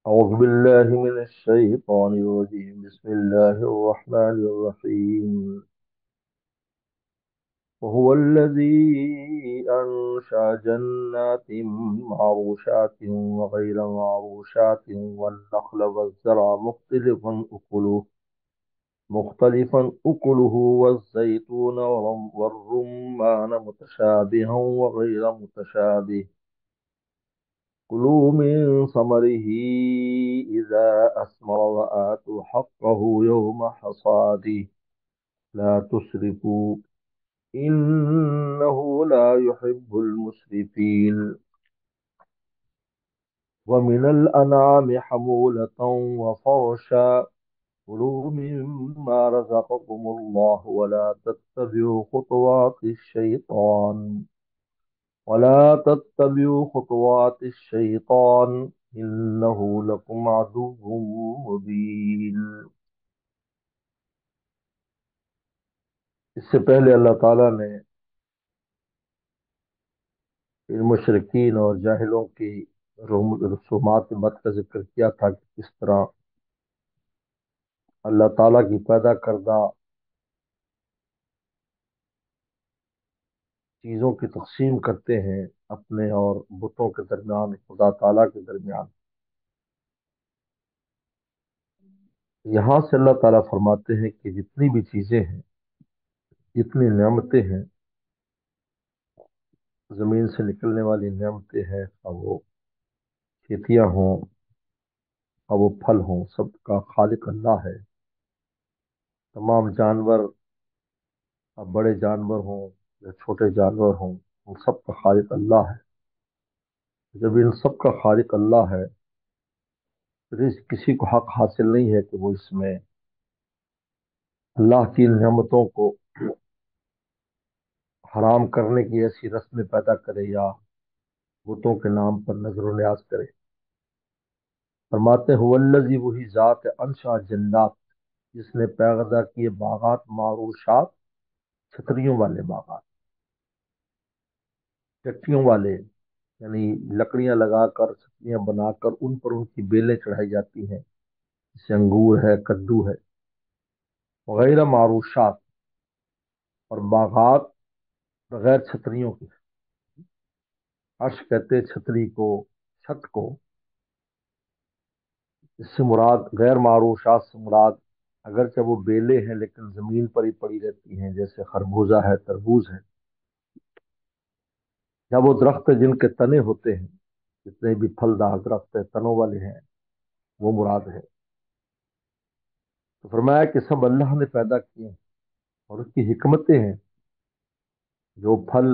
أعوذ بالله من الشيطان الرجيم بسم الله الرحمن الرحيم وهو الذي أنشأ جنات معروشات وغير معروشات والنخل والزرع مختلفا أكله والزيتون والرمان متشابها وغير متشابه كلوا من ثمره إذا أثمر وآتوا حقه يوم حصاده لا تسرفوا إنه لا يحب المسرفين ومن الأنعام حمولة وفرشا كلوا مما رزقكم الله ولا تتبعوا خطوات الشيطان إنه لكم عدو مبين. اس سے پہلے اللہ تعالیٰ نے ان مشرکین اور جاہلوں کی رسومات مت کا ذکر کیا تھا کہ کس طرح اللہ تعالیٰ کی پیدا کردہ چیزوں کی تقسیم کرتے ہیں اپنے اور بتوں کے درمیان، خدا تعالیٰ کے درمیان۔ یہاں سے اللہ تعالیٰ فرماتے ہیں کہ جتنی بھی چیزیں ہیں، جتنی نعمتیں ہیں، زمین سے نکلنے والی نعمتیں ہیں، اب وہ کھیتیاں ہوں، اب وہ پھل ہوں، سب کا خالق اللہ ہے۔ تمام جانور، اب بڑے جانور ہوں یا چھوٹے جانور ہوں، ان سب کا خالق اللہ ہے۔ جب ان سب کا خالق اللہ ہے، پھر کسی کو حق حاصل نہیں ہے کہ وہ اس میں اللہ کی نعمتوں کو حرام کرنے کی ایسی رسمیں پیدا کرے یا بتوں کے نام پر نظر و نیاز کرے۔ فرماتے ہیں الذی، وہی ذات ہے، انشا جنات، جس نے پیدا کیے باغات، معروشات، چھتریوں والے باغات، چٹیوں والے، یعنی لکڑیاں لگا کر، چھتریاں بنا کر ان پر ان کی بیلیں چڑھائی جاتی ہیں، جیسے انگور ہے، کدو ہے، وغیرہ معروشات، اور باغات بغیر چھتریوں کے۔ عرش کہتے ہیں چھتری کو، چھت کو۔ اس سے مراد غیر معروشات سے مراد اگرچہ وہ بیلیں ہیں لیکن زمین پر ہی پڑی رہتی ہیں، جیسے خربوزہ ہے، تربوز ہے، یا وہ درخت جن کے تنے ہوتے ہیں، جتنے بھی پھلدار درخت ہے تنوں والے ہیں، وہ مراد ہے۔ تو فرمایا کہ سب اللہ نے پیدا کیے ہیں اور اس کی حکمتیں ہیں۔ جو پھل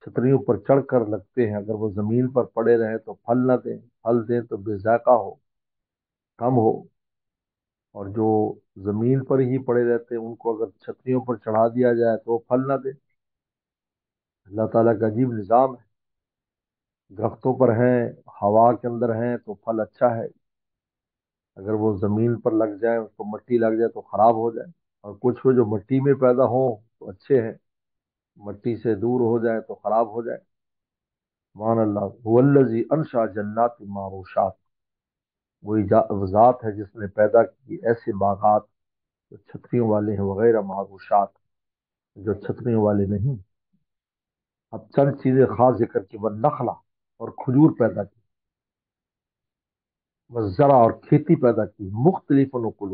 چھتریوں پر چڑھ کر لگتے ہیں، اگر وہ زمین پر پڑے رہیں تو پھل نہ دیں، پھل دیں تو بے ذائقہ ہو، کم ہو، اور جو زمین پر ہی پڑے رہتے ہیں ان کو اگر چھتریوں پر چڑھا دیا جائے تو وہ پھل نہ دیں۔ اللہ تعالیٰ کا عجیب نظام ہے۔ درختوں پر ہیں، ہوا کے اندر ہیں تو پھل اچھا ہے، اگر وہ زمین پر لگ جائے، اس کو مٹی لگ جائے تو خراب ہو جائے، اور کچھ وہ جو مٹی میں پیدا ہوں تو اچھے ہیں، مٹی سے دور ہو جائے تو خراب ہو جائے۔ سبحان اللہ، هو الذی انشا جنات معروشات، وہی ذات ہے جس نے پیدا کی ایسے باغات جو چھتریوں والے ہیں، وغیرہ معروشات، جو چھتریوں والے نہیں۔ اب چند چیزیں خاص ذکر کی، وہ نخلا، اور کھجور پیدا کی، وہ زرع، اور کھیتی پیدا کی، مختلف نقل،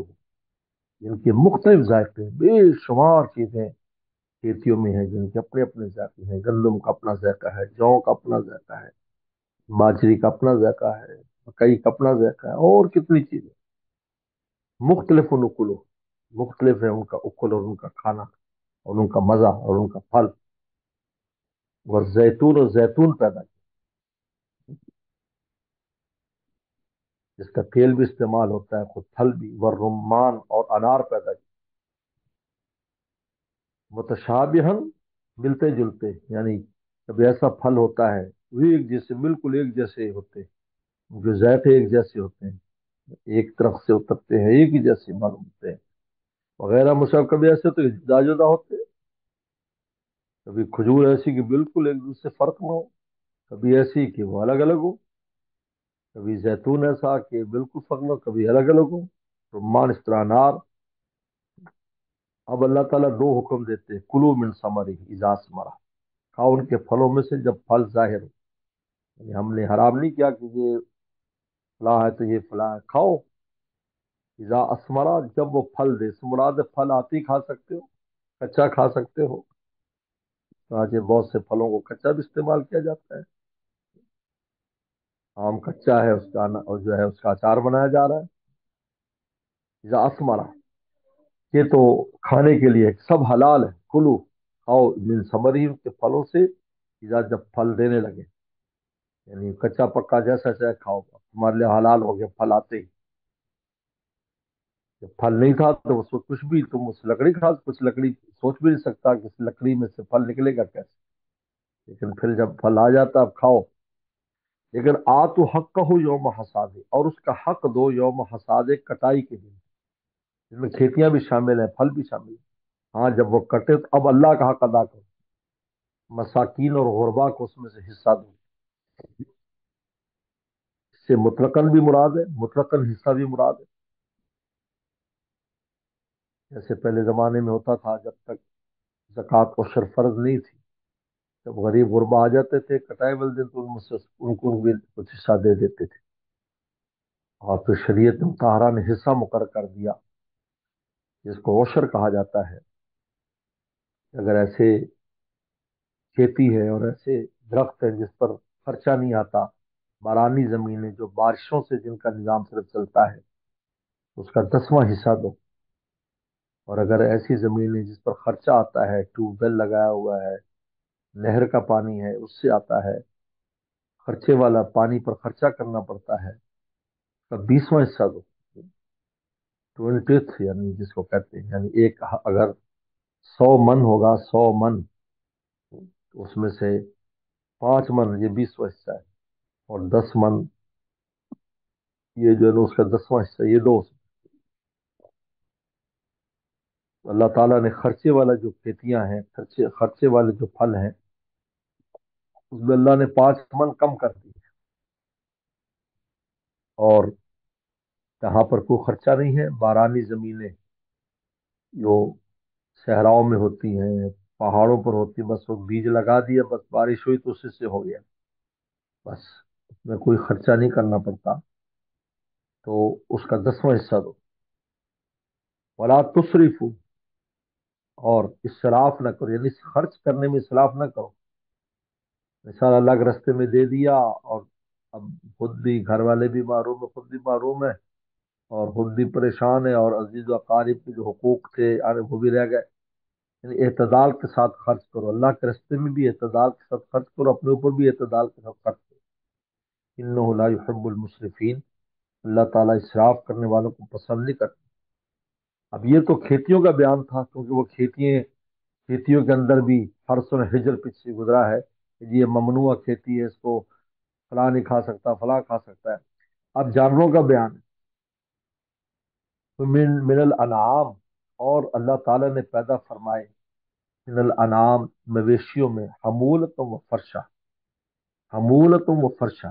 جن کے مختلف ذائقے ہیں، بے شمار چیزیں کھیتیوں میں ہیں جن کے اپنے اپنے ذائقے ہیں۔ گندم کا اپنا ذائقہ ہے، جوں کا اپنا ذائقہ ہے، باجری کا اپنا ذائقہ ہے، مکئی کا اپنا ذائقہ ہے، اور کتنی چیزیں۔ مختلف نقل، مختلف ہے ان کا اکل اور ان کا کھانا اور ان کا مزہ اور ان کا پھل۔ اور زیتون، اور زیتون پیدا کیا جس کا تیل بھی استعمال ہوتا ہے، خود پھل بھی، والرمان، اور انار پیدا کیا متشابہن، ملتے جلتے، یعنی کبھی ایسا پھل ہوتا ہے وہ ایک جیسے، بالکل ایک جیسے ہوتے ہیں، جو ذائقے ایک جیسے ہوتے ہیں، ایک طرف سے اترتے ہیں، ایک ہی جیسے معلوم ہوتے ہیں، وغیرہ مشابہ۔ کبھی ایسے تو جدا جدا ہوتے ہیں، کبھی کھجور ایسی کہ بالکل ایک دوسرے سے فرق نہ ہو، کبھی ایسی کہ وہ الگ الگ ہو۔ کبھی زیتون ایسا کہ بالکل فضل، کبھی الگ الگ ہو، رمان اس طرح انار۔ اب اللہ تعالیٰ دو حکم دیتے ہیں، کلو من ثمرہ اذا اثمر، کھاؤ ان کے پھلوں میں سے جب پھل ظاہر ہو، یعنی ہم نے حرام نہیں کیا کہ یہ فلاں ہے تو یہ فلاں ہے، کھاؤ اذا اثمرا، جب وہ پھل دے، سے مراد ہے پھل آتے ہی کھا سکتے ہو، کچا کھا سکتے ہو، تو آج یہ بہت سے پھلوں کو کچا بھی استعمال کیا جاتا ہے۔ آم کچا ہے، اس کا اور جو ہے اس کا اچار بنایا جا رہا ہے، اذا اثمرا، یہ تو کھانے کے لیے سب حلال ہے، کلو کھاؤ من ثمرہ، ان کے پھلوں سے، اذا جب پھل دینے لگے، یعنی کچا پکا جیسا چاہے کھاؤ، تمہارے لیے حلال ہو گیا پھل آتے ہی۔ جب پھل نہیں تھا تو اس وقت کچھ بھی تم اس لکڑی کھا، کچھ لکڑی سوچ بھی نہیں سکتا کہ اس لکڑی میں سے پھل نکلے گا کیسے، لیکن پھر جب پھل آ جاتا اب کھاؤ، لیکن آ تو حق کا ہو یوم حساد، اور اس کا حق دو یوم حساد، کٹائی کے دن، جس میں کھیتیاں بھی شامل ہیں، پھل بھی شامل ہیں۔ ہاں جب وہ کٹے تو اب اللہ کا حق ادا کرو، مساکین اور غربا کو اس میں سے حصہ دو، اس سے مطلقاً بھی مراد ہے، مطلقاً حصہ بھی مراد ہے، جیسے پہلے زمانے میں ہوتا تھا جب تک زکوٰۃ و شر فرض نہیں تھی، جب غریب غربا آ جاتے تھے کٹائے والے دن تو ان کو بھی کچھ حصہ دے دیتے تھے، اور پھر شریعت مطہرہ نے حصہ مقرر کر دیا جس کو عشر کہا جاتا ہے، کہ اگر ایسے کھیتی ہے اور ایسے درخت ہیں جس پر خرچہ نہیں آتا، بارانی زمینیں جو بارشوں سے جن کا نظام صرف چلتا ہے، اس کا 10واں حصہ دو، اور اگر ایسی زمینیں جس پر خرچہ آتا ہے، ٹیوب ویل لگایا ہوا ہے، نہر کا پانی ہے اس سے آتا ہے، خرچے والا پانی پر خرچہ کرنا پڑتا ہے، اس کا 20واں حصہ دو، 20th، یعنی جس کو کہتے ہیں، یعنی ایک اگر 100 من ہوگا، 100 من، تو اس میں سے 5 من یہ 20واں حصہ ہے، اور 10 من یہ جو ہے نا اس کا 10واں حصہ، یہ دو۔ اللہ تعالیٰ نے خرچے والا جو کھیتیاں ہیں، خرچے والے جو پھل ہیں، اس میں اللہ نے 5 من کم کر دی، اور جہاں پر کوئی خرچہ نہیں ہے، بارانی زمینیں جو صحراؤں میں ہوتی ہیں، پہاڑوں پر ہوتی ہیں، بس وہ بیج لگا دیا، بس بارش ہوئی تو اسی سے ہو گیا، بس اس میں کوئی خرچہ نہیں کرنا پڑتا، تو اس کا 10واں حصہ دو، ولا تصرفو، اور اسراف نہ کرو، یعنی خرچ کرنے میں اسراف نہ کرو، مثال اللہ کے رستے میں دے دیا، اور اب خود بھی گھر والے بھی محروم ہے، خود بھی محروم ہے، اور خود بھی پریشان ہے، اور عزیز و اقارب کے جو حقوق تھے وہ بھی رہ گئے، یعنی اعتدال کے ساتھ خرچ کرو، اللہ کے رستے میں بھی اعتدال کے ساتھ خرچ کرو، اپنے اوپر بھی اعتدال کے ساتھ خرچ کرو، انہ لا يحب المسرفین، اللہ تعالیٰ اسراف کرنے والوں کو پسند نہیں کرتا۔ اب یہ تو کھیتیوں کا بیان تھا، کیونکہ وہ کھیتیوں کے اندر بھی حرث و حجر پیچھے گزرا ہے کہ یہ ممنوع کھیتی ہے، اس کو فلاں نہیں کھا سکتا، فلاں کھا سکتا ہے۔ اب جانوروں کا بیان ہے، تو من الانعام، اور اللہ تعالیٰ نے پیدا فرمائے من الانعام، مویشیوں میں، حمولتم و فرشا، حمولتم و فرشا،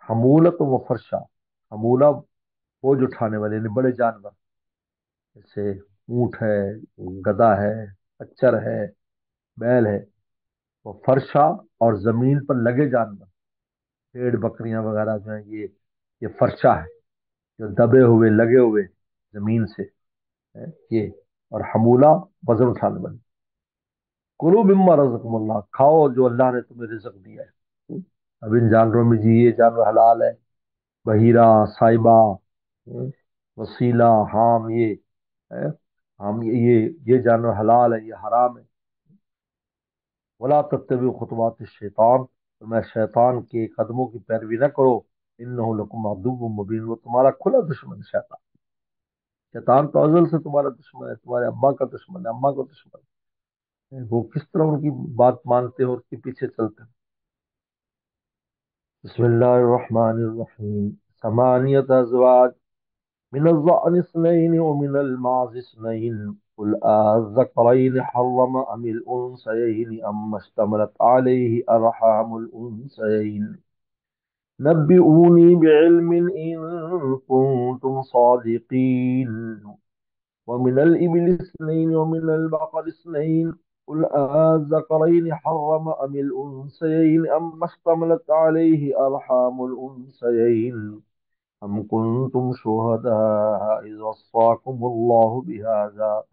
حمولتم و فرشا، حمولہ بوجھ اٹھانے والے یعنی بڑے جانور، جیسے اونٹ ہے، گدھا ہے، خچر ہے، بیل ہے، وہ فرشا، اور زمین پر لگے جانور، بھیڑ بکریاں وغیرہ جو ہیں، یہ فرشا ہے، جو دبے ہوئے لگے ہوئے زمین سے ہے یہ، اور حمولہ وزن اٹھانے والے، کلو مما رزقکم اللہ، کھاؤ جو اللہ نے تمہیں رزق دیا ہے۔ اب ان جانوروں میں جی یہ جانور حلال ہے، بحیرہ، سائبہ، وسیلہ، حام، یہ ہے، ہم یہ جانور حلال ہے، یہ حرام ہے۔ ولا تتبعوا خطوات الشیطان، تو میں شیطان کے قدموں کی پیروی نہ کرو، انہ لکم عدو مبین، وہ تمہارا کھلا دشمن ہے شیطان، شیطان تو ازل سے تمہارا دشمن ہے، تمہارے ابا کا دشمن ہے، اما کا دشمن ہے، وہ کس طرح ان کی بات مانتے ہو اور اس کے پیچھے چلتے ہیں۔ بسم اللہ الرحمن الرحیم، ثمانیت ازواج، من الضأن اثنین ومن المعز اثنین، قل الذكرين حرم أم الأنثيين أما اشتملت عليه أرحام الأنثيين نبئوني بعلم إن كنتم صادقين ومن الإبل اثنين ومن البقر اثنين قل الذكرين حرم أم الأنثيين أما اشتملت عليه أرحام الأنثيين أم كنتم شهداء إذ وصاكم الله بهذا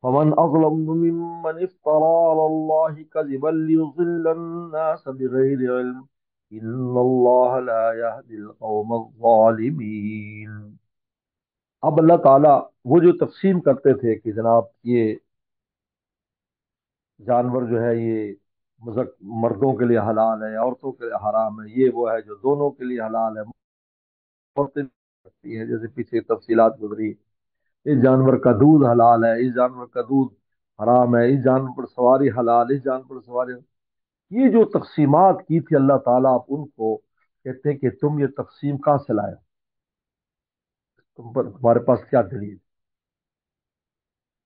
فمن أظلم ممن افترى على الله كذبا ليضل الناس بغير علم إن الله لا يهدي القوم الظالمين. اب اللہ تعالیٰ وہ جو تقسیم کرتے تھے کہ جناب یہ جانور جو ہے یہ مردوں کے لیے حلال ہے، عورتوں کے لیے حرام ہے، یہ وہ ہے جو دونوں کے لیے حلال ہے، عورتیں کرتی ہیں جیسے پیچھے تفصیلات گزری، اس جانور کا دودھ حلال ہے، اس جانور کا دودھ حرام ہے، اس جانور پر سواری حلال، اس جانور پر سواری، یہ جو تقسیمات کی تھی اللہ تعالیٰ، آپ ان کو کہتے ہیں کہ تم یہ تقسیم کہاں سے لائے، تمہارے پاس کیا دلیل؟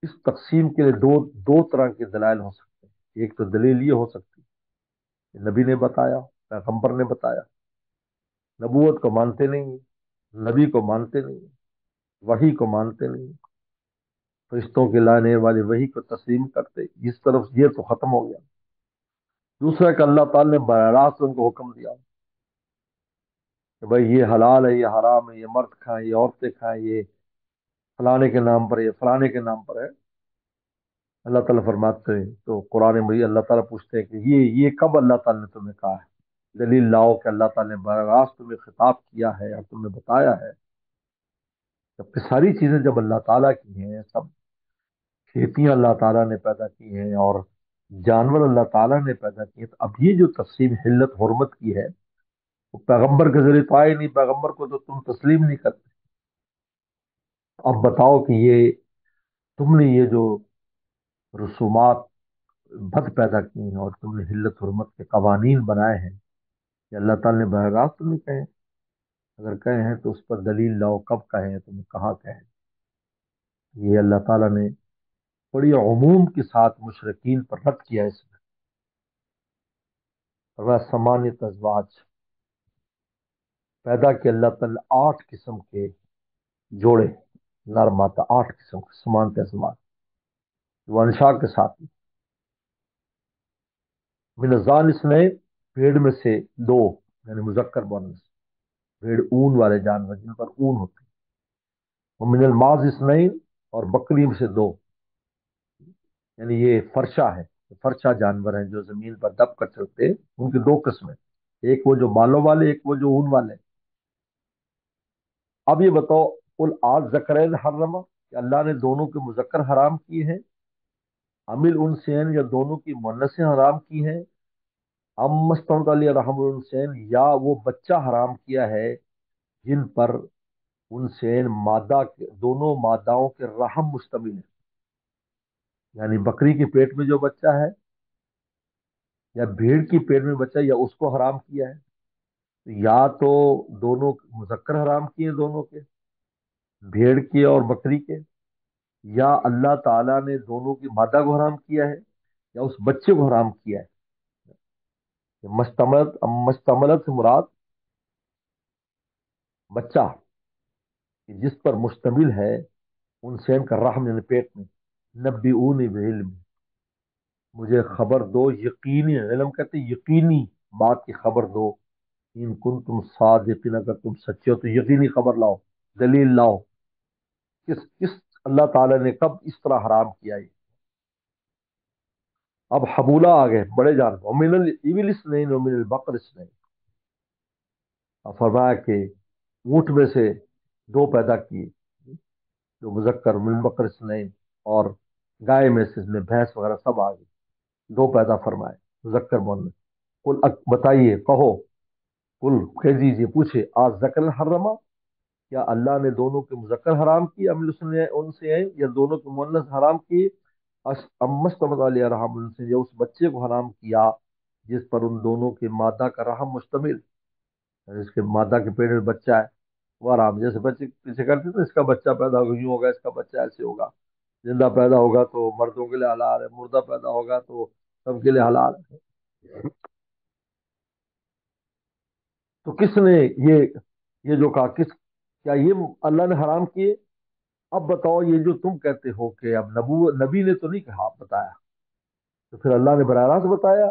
اس تقسیم کے لیے دو طرح کے دلائل ہو سکتے ہیں، ایک تو دلیل یہ ہو سکتی ہے کہ نبی نے بتایا، پیغمبر نے بتایا، نبوت کو مانتے نہیں، نبی کو مانتے نہیں، وحی کو مانتے نہیں، فرشتوں کے لانے والی وحی کو تسلیم کرتے، اس طرف یہ تو ختم ہو گیا۔ دوسرا کہ اللہ تعالی نے براہ راست ان کو حکم دیا کہ بھائی یہ حلال ہے، یہ حرام ہے، یہ مرد کھائیں، یہ عورتیں کھائیں، یہ فلانے کے نام پر، یہ فلانے کے نام پر ہے۔ اللہ تعالیٰ فرماتے ہیں تو قرآن مجید اللہ تعالیٰ پوچھتے ہیں کہ یہ کب اللہ تعالیٰ نے تمہیں کہا ہے؟ دلیل لاؤ کہ اللہ تعالیٰ نے براہ راست تمہیں خطاب کیا ہے اور تمہیں بتایا ہے۔ جبکہ ساری چیزیں جب اللہ تعالیٰ کی ہیں، سب کھیتیاں اللہ تعالیٰ نے پیدا کی ہیں اور جانور اللہ تعالیٰ نے پیدا کیے، تو اب یہ جو تقسیم حلت حرمت کی ہے وہ پیغمبر کے ذریعے تو آئے نہیں، پیغمبر کو تو تم تسلیم نہیں کرتے۔ اب بتاؤ کہ یہ تم نے یہ جو رسومات بد پیدا کی ہیں اور تم نے حلت حرمت کے قوانین بنائے ہیں، کہ اللہ تعالیٰ نے براہ راست تمہیں کہے، اگر کہے ہیں تو اس پر دلیل لاؤ، کب کہے ہیں، تمہیں کہاں کہے ہیں؟ یہ اللہ تعالیٰ نے بڑی عموم کے ساتھ مشرکین پر رد کیا اس میں۔ اور سمانیت ازواج پیدا کہ اللہ تعالیٰ نے 8 قسم کے جوڑے، نر مادہ 8 قسم کے سمانت ازواج، وہ انشاء کے ساتھ من الزان اثنین، بھیڑ میں سے دو، یعنی مذکر مؤنث، بھیڑ اون والے جانور جن پر اون ہوتی ہے، وہ من الماز اثنین، اور بکری میں سے دو، یعنی یہ فرشہ ہے، فرشہ جانور ہیں جو زمین پر دب کر چلتے ہیں، ان کی 2 قسمیں، ایک وہ جو بالوں والے، ایک وہ جو اون والے۔ اب یہ بتاؤ، قل آج ذکرین حرما، کہ اللہ نے دونوں کے مذکر حرام کیے ہیں، امل انسین، یا دونوں کی مؤنثیں حرام کی ہیں، ام مستمد علی رحم الانسین، یا وہ بچہ حرام کیا ہے جن پر انسین مادہ کے دونوں ماداؤں کے رحم مشتمل ہے، یعنی بکری کے پیٹ میں جو بچہ ہے یا بھیڑ کی پیٹ میں بچہ، یا اس کو حرام کیا ہے، یا تو دونوں مذکر حرام کیے دونوں کے، بھیڑ کے اور بکری کے، یا اللہ تعالیٰ نے دونوں کی مادہ کو حرام کیا ہے یا اس بچے کو حرام کیا ہے۔ مشتملت سے مراد بچہ کہ جس پر مشتمل ہے انسان کا رحم، یعنی پیٹ میں، نبئونی بعلم، مجھے خبر دو، یقینی علم کہتے ہیں یقینی بات کی خبر دو، ان کن تم صادقین، اگر تم سچے ہو تو یقینی خبر لاؤ، دلیل لاؤ، کس اللہ تعالیٰ نے کب اس طرح حرام کیا ہے۔ اب حبولہ آ گئے، بڑے جانور، ومن الابل اثنین ومن البقر اثنین، اب فرمایا کہ اونٹ میں سے 2 پیدا کیے جو مذکر، من البقر اثنین، اور گائے میں سے، اس میں بھینس وغیرہ سب آ گئی، 2 پیدا فرمائے، مذکر مؤنث۔ قل بتائیے، کہو، قل کہہ دیجیے، پوچھے، آج ذکر حرما، کیا اللہ نے دونوں کے مذکر حرام کیے، ان سے ہیں، یا دونوں کے مؤنث حرام کیے، امستمد علیہ رحم ان سے، یا اس بچے کو حرام کیا جس پر ان دونوں کے مادہ کا رحم مشتمل، یعنی اس کے مادہ کے پیٹ میں بچہ ہے وہ حرام، جیسے بچے پیچھے کرتے تھے اس کا بچہ پیدا ہوگا، یوں ہوگا، اس کا بچہ ایسے ہوگا، زندہ پیدا ہوگا تو مردوں کے لیے حلال ہے، مردہ پیدا ہوگا تو سب کے لیے حلال ہے۔ تو کس نے یہ یہ جو کہا، کیا یہ اللہ نے حرام کیے؟ اب بتاؤ، یہ جو تم کہتے ہو کہ اب نبی نے تو نہیں کہا بتایا، تو پھر اللہ نے براہ راست بتایا،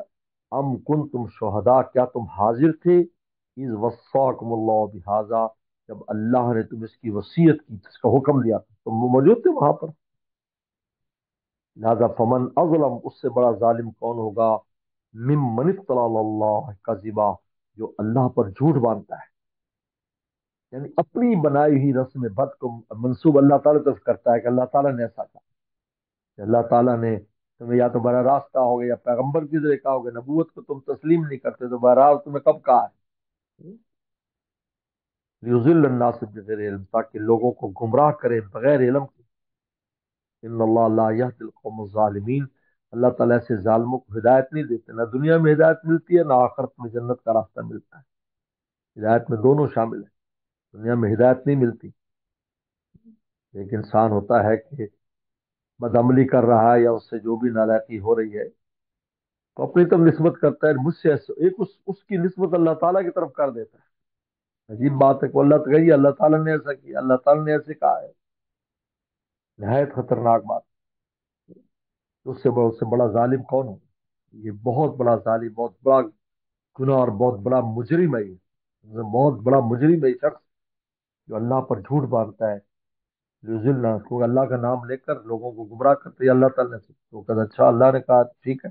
ام کن تم شہدا، کیا تم حاضر تھے، از وصاکم اللہ بہذا، جب اللہ نے تم اس کی وصیت کی، اس کا حکم دیا تھا، تم موجود تھے وہاں پر؟ لہذا فمن اظلم، اس سے بڑا ظالم کون ہوگا، ممن افترى علی اللہ کذبا، جو اللہ پر جھوٹ باندھتا ہے، یعنی اپنی بنائی ہوئی رسم بد کو منسوب اللہ تعالیٰ طرف کرتا ہے کہ اللہ تعالیٰ نے ایسا کہا، کہ اللہ تعالیٰ نے تمہیں یا تو براہ راست کہا ہوگا یا پیغمبر کی ذریعے کہا ہوگا، نبوت کو تم تسلیم نہیں کرتے تو براہ راست تمہیں کب کہا ہے؟ لیضل الناس بغیر علم، تاکہ لوگوں کو گمراہ کرے بغیر علم کے، ان اللہ لا یہدی القوم الظالمین، اللہ تعالیٰ سے ظالموں کو ہدایت نہیں دیتے، نہ دنیا میں ہدایت ملتی ہے نہ آخرت میں جنت کا راستہ ملتا ہے، ہدایت میں دونوں شامل ہیں، دنیا میں ہدایت نہیں ملتی، ایک انسان ہوتا ہے کہ بدعملی کر رہا ہے یا اس سے جو بھی نالائقی ہو رہی ہے تو اپنی طرف نسبت کرتا ہے، مجھ سے ایک اس کی نسبت اللہ تعالیٰ کی طرف کر دیتا ہے، عجیب بات ہے کہ اللہ تو کہیے اللہ تعالیٰ نے ایسا کیا، اللہ تعالیٰ نے ایسے کہا ہے، نہایت خطرناک بات، اس سے بڑا ظالم کون ہو؟ یہ بہت بڑا ظالم، بہت بڑا گناہ اور بہت بڑا مجرم ہے، یہ بہت بڑا مجرم ہے یہ شخص جو اللہ پر جھوٹ باندھتا ہے، یضلنا کو اللہ کا نام لے کر لوگوں کو گمراہ کرتے ہیں اللہ تعالیٰ سے، تو کہتا اچھا اللہ نے کہا ٹھیک ہے،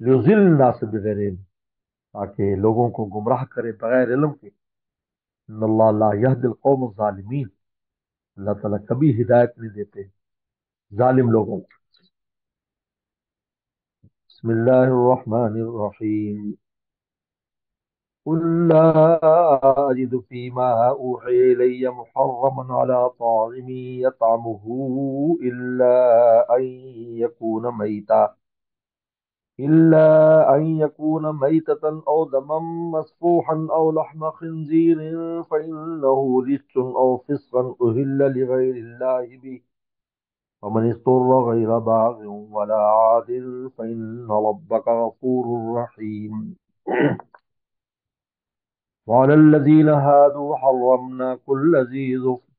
یضل الناس بغیر علم، تاکہ لوگوں کو گمراہ کرے بغیر علم کے، ان اللہ لا یہد القوم الظالمین، اللہ تعالیٰ کبھی ہدایت نہیں دیتے ظالم لوگوں کو۔ بسم اللہ الرحمن الرحیم، قل لا أجد فيما أوحي إلي محرما على طاعم يطعمه إلا أن يكون ميتا إلا أن يكون ميتة أو دما مسفوحا أو لحم خنزير فإنه رجس أو فسقا أهل لغير الله به، ومن اضطر غير باغ ولا عاد فإن ربك غفور رحيم. وعلى الذين هادوا حرمنا كل ذي ظفر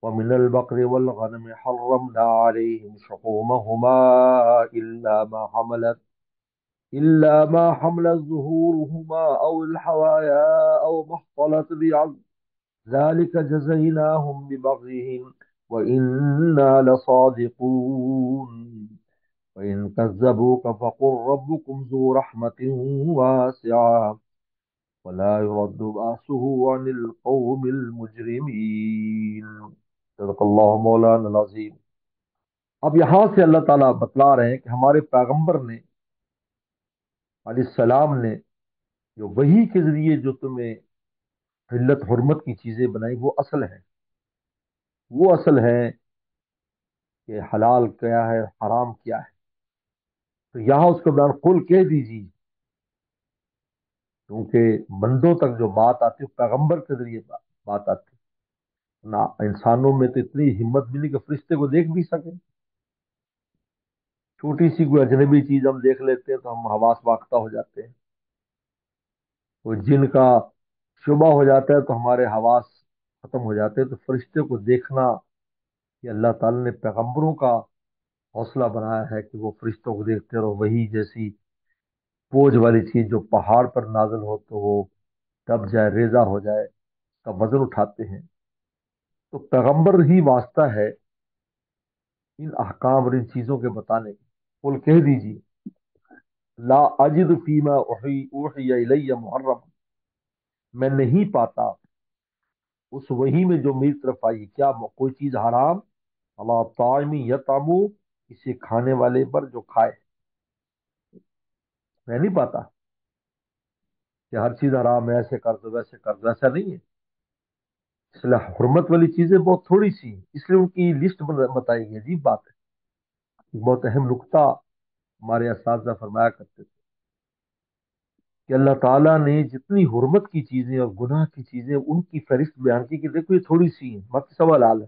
ومن البقر والغنم حرمنا عليهم شحومهما إلا ما حملت ظهورهما أو الحوايا أو ما اختلط بعظم، ذلك جزيناهم ببغيهم وإنا لصادقون، وإن كذبوك فقل ربكم ذو رحمة واسعة ولا يرد بأسه عن القوم المجرمين، صدق اللہ مولانا العظیم۔ اب یہاں سے اللہ تعالیٰ بتلا رہے ہیں کہ ہمارے پیغمبر نے علیہ السلام نے جو وحی کے ذریعے جو تمہیں علت حرمت کی چیزیں بنائی، وہ اصل ہے، وہ اصل ہے کہ حلال کیا ہے حرام کیا ہے، تو یہاں اس کو بیان قل کہہ دیجیے، کیونکہ بندوں تک جو بات آتی ہے پیغمبر کے ذریعے بات آتی ہے، نہ انسانوں میں تو اتنی ہمت بھی نہیں کہ فرشتے کو دیکھ بھی سکیں، چھوٹی سی کوئی اجنبی چیز ہم دیکھ لیتے ہیں تو ہم حواس باختہ ہو جاتے ہیں، کوئی جن کا شبہ ہو جاتا ہے تو ہمارے حواس ختم ہو جاتے ہیں، تو فرشتے کو دیکھنا یہ اللہ تعالیٰ نے پیغمبروں کا حوصلہ بنایا ہے کہ وہ فرشتوں کو دیکھتے ہیں، اور وہی جیسی بوجھ والی چیز جو پہاڑ پر نازل ہو تو وہ دب جائے ریزہ ہو جائے، کا وزن اٹھاتے ہیں، تو پیغمبر ہی واسطہ ہے ان احکام اور ان چیزوں کے بتانے کی، قل کہہ دیجیے لا اجد فیما اوحی الی محرم، میں نہیں پاتا اس وہی میں جو میری طرف آئی، کیا کوئی چیز حرام، اللہ طاعمی یطعمو، کسی کھانے والے پر جو کھائے، میں نہیں پاتا کہ ہر چیز حرام ہے، ایسے کر دو ویسے کر دو، ایسا نہیں ہے، اس لیے حرمت والی چیزیں بہت تھوڑی سی ہیں، اس لیے ان کی لسٹ بتائی گئی، عجیب بات ہے، بہت اہم نقطہ ہمارے اساتذہ فرمایا کرتے تھے کہ اللہ تعالیٰ نے جتنی حرمت کی چیزیں اور گناہ کی چیزیں ان کی فہرست بیان کی کہ دیکھو یہ تھوڑی سی ہیں، باقی سب حلال ہے،